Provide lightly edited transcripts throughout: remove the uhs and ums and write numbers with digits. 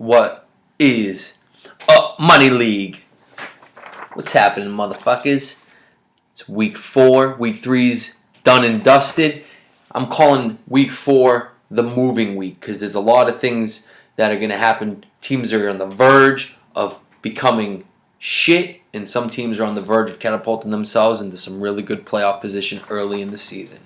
What is up, Money League? What's happening, motherfuckers? It's week 4. Week 3's done and dusted. I'm calling week 4 the moving week because there's a lot of things that are going to happen. Teams are on the verge of becoming shit, and some teams are on the verge of catapulting themselves into some really good playoff position early in the season.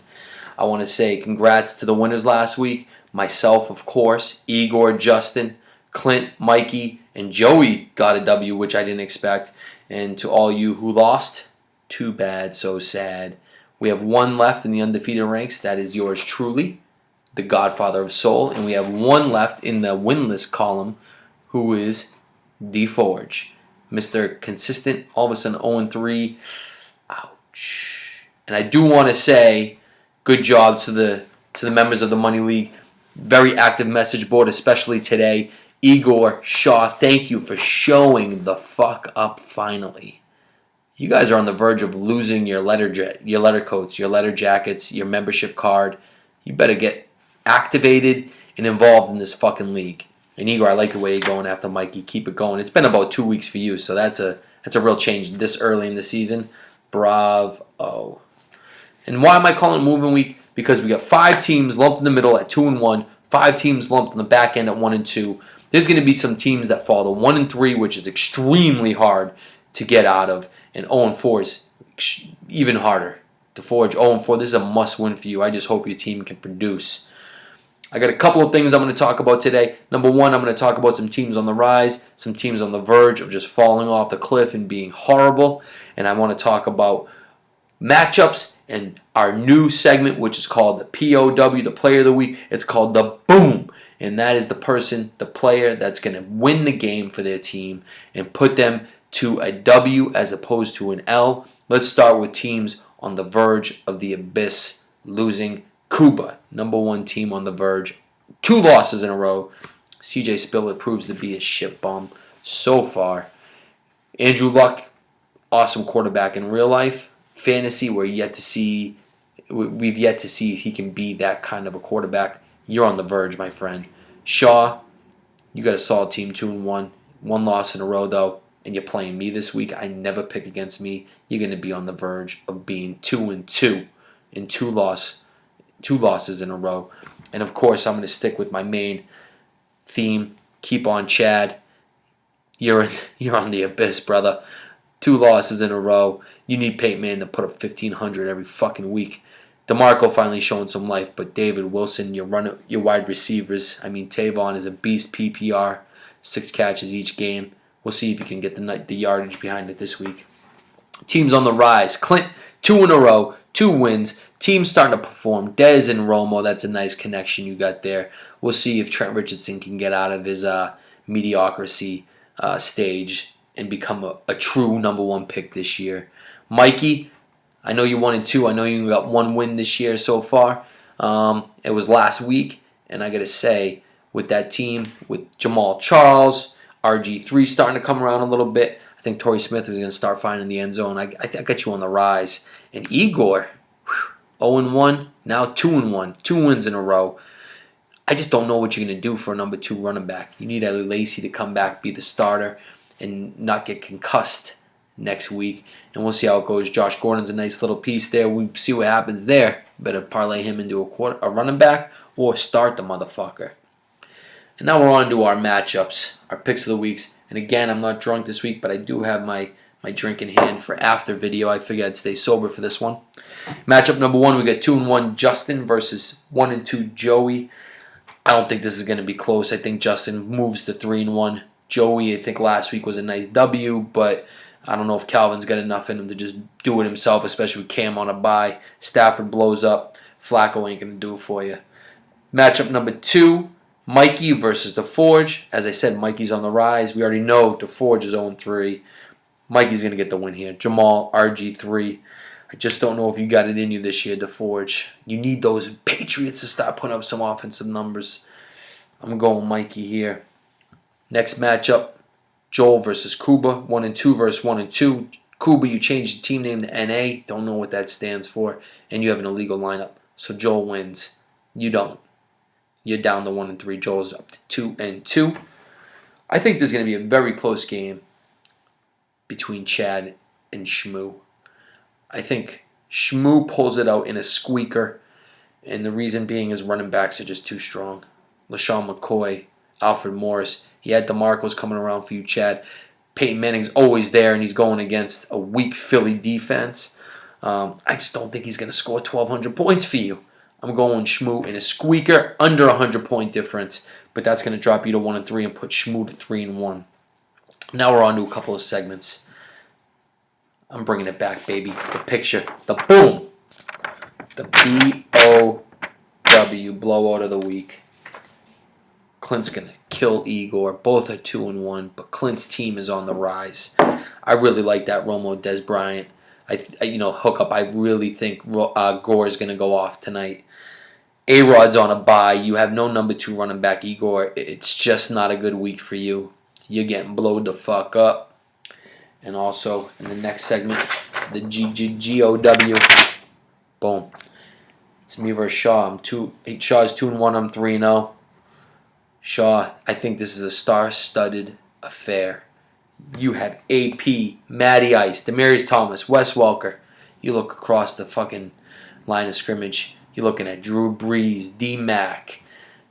I want to say congrats to the winners last week. Myself, of course, Igor, Justin, Clint, Mikey, and Joey got a W, which I didn't expect. And to all you who lost, too bad, so sad. We have one left in the undefeated ranks. That is yours truly, the Godfather of Soul. And we have one left in the winless column, who is DeForge. Mr. Consistent, all of a sudden 0-3. Ouch. And I do want to say good job to the members of the Money League. Very active message board, especially today. Igor, Shaw, thank you for showing the fuck up finally. You guys are on the verge of losing your letter coats, your letter jackets, your membership card. You better get activated and involved in this fucking league. And Igor, I like the way you're going after Mikey. Keep it going. It's been about 2 weeks for you, so that's a real change this early in the season. Bravo. And why am I calling it moving week? Because we got 5 teams lumped in the middle at 2-1, 5 teams lumped on the back end at 1-2. There's going to be some teams that fall to 1-3, which is extremely hard to get out of, and 0-4 is even harder to forge. 0-4, this is a must-win for you. I just hope your team can produce. I got a couple of things I'm going to talk about today. Number one, I'm going to talk about some teams on the rise, some teams on the verge of just falling off the cliff and being horrible, and I want to talk about matchups and our new segment, which is called the POW, the Player of the Week. It's called the Boom. And that is the person, the player that's going to win the game for their team and put them to a W as opposed to an L. Let's start with teams on the verge of the abyss losing. Cuba, number 1 team on the verge. 2 losses in a row. CJ Spiller proves to be a shit bum so far. Andrew Luck, awesome quarterback in real life. Fantasy, we've yet to see if he can be that kind of a quarterback. You're on the verge, my friend. Shaw, you got a solid team, 2-1. 1 loss in a row, though, and you're playing me this week. I never pick against me. You're going to be on the verge of being 2-2 in 2 losses in a row. And, of course, I'm going to stick with my main theme. Keep on, Chad. You're on the abyss, brother. 2 losses in a row. You need Peyton Manning to put up 1,500 every fucking week. DeMarco finally showing some life, but David Wilson, your wide receivers. I mean, Tavon is a beast PPR, 6 catches each game. We'll see if you can get the yardage behind it this week. Teams on the rise. Clint, 2 in a row, 2 wins. Teams starting to perform. Dez and Romo, that's a nice connection you got there. We'll see if Trent Richardson can get out of his mediocrity stage and become a true number 1 pick this year. Mikey, I know you 1-2. I know you got 1 win this year so far. It was last week, and I got to say, with that team, with Jamal Charles, RG3 starting to come around a little bit, I think Torrey Smith is going to start finding the end zone. I got you on the rise. And Igor, 0-1, now 2-1, 2 wins in a row. I just don't know what you're going to do for a number 2 running back. You need Eddie Lacy to come back, be the starter, and not get concussed next week. And we'll see how it goes. Josh Gordon's a nice little piece there. We see what happens there. Better parlay him into a running back or start the motherfucker. And now we're on to our matchups, our picks of the weeks. And again, I'm not drunk this week, but I do have my drink in hand for after video. I figured I'd stay sober for this one. Matchup number 1, we got 2-1 Justin versus 1-2 Joey. I don't think this is going to be close. I think Justin moves to 3-1. Joey, I think last week was a nice W, but I don't know if Calvin's got enough in him to just do it himself, especially with Cam on a bye. Stafford blows up. Flacco ain't going to do it for you. Matchup number 2, Mikey versus DeForge. As I said, Mikey's on the rise. We already know DeForge is 0-3. Mikey's going to get the win here. Jamal, RG3. I just don't know if you got it in you this year, DeForge. You need those Patriots to start putting up some offensive numbers. I'm going Mikey here. Next matchup, Joel versus Cuba. 1-2 versus 1-2. Cuba, you changed the team name to NA. Don't know what that stands for. And you have an illegal lineup. So Joel wins. You don't. You're down to 1-3. Joel's up to 2-2. I think there's going to be a very close game between Chad and Shmoo. I think Shmoo pulls it out in a squeaker, and the reason being his running backs are just too strong. LaShawn McCoy, Alfred Morris. He had DeMarcos coming around for you, Chad. Peyton Manning's always there, and he's going against a weak Philly defense. I just don't think he's going to score 1,200 points for you. I'm going Shmoo in a squeaker, under 100-point difference, but that's going to drop you to 1-3 and put Shmoo to 3-1. Now we're on to a couple of segments. I'm bringing it back, baby. The picture, the boom, the BOW, blowout of the week. Clint's going to kill Igor. Both are 2-1, but Clint's team is on the rise. I really like that Romo Des Bryant. Hookup. I really think Gore is going to go off tonight. A-Rod's on a bye. You have no number 2 running back, Igor. It's just not a good week for you. You're getting blowed the fuck up. And also, in the next segment, the GOW. Boom. It's me versus Shaw. Shaw is 2-1. I'm 3-0. Shaw, I think this is a star-studded affair. You have AP, Matty Ice, Demaryius Thomas, Wes Welker. You look across the fucking line of scrimmage. You're looking at Drew Brees, D-Mac.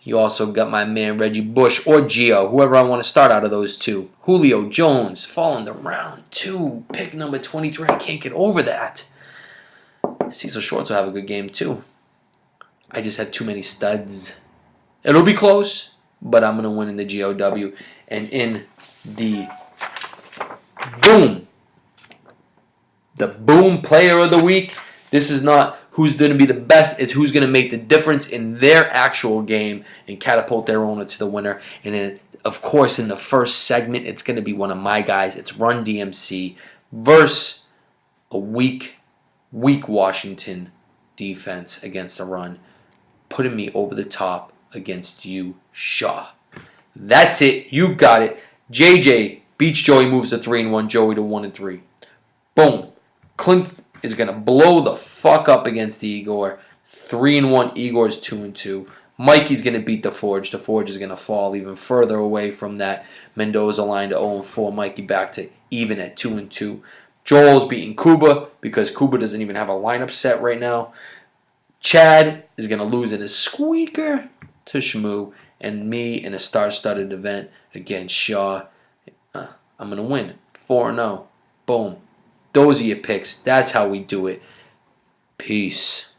You also got my man Reggie Bush or Gio, whoever I want to start out of those two. Julio Jones, falling to round 2, pick number 23. I can't get over that. Cecil Shorts will have a good game too. I just had too many studs. It'll be close, but I'm going to win in the GOW. And in the boom, the boom player of the week, this is not who's going to be the best, it's who's going to make the difference in their actual game and catapult their owner to the winner. And then, of course, in the first segment, it's going to be one of my guys. It's Run DMC versus a weak Washington defense against the run, putting me over the top against you, Shaw. That's it. You got it. JJ beats Joey, moves to 3-1. Joey to 1-3. Boom. Clint is going to blow the fuck up against Igor. 3-1. Igor's 2-2. Mikey's going to beat the Forge. The Forge is going to fall even further away from that Mendoza line to 0-4. Mikey back to even at 2-2. Joel's beating Kuba because Kuba doesn't even have a lineup set right now. Chad is going to lose in a squeaker to Shmoo. And me in a star-studded event against Shaw. I'm going to win. 4-0. Boom. Those are your picks. That's how we do it. Peace.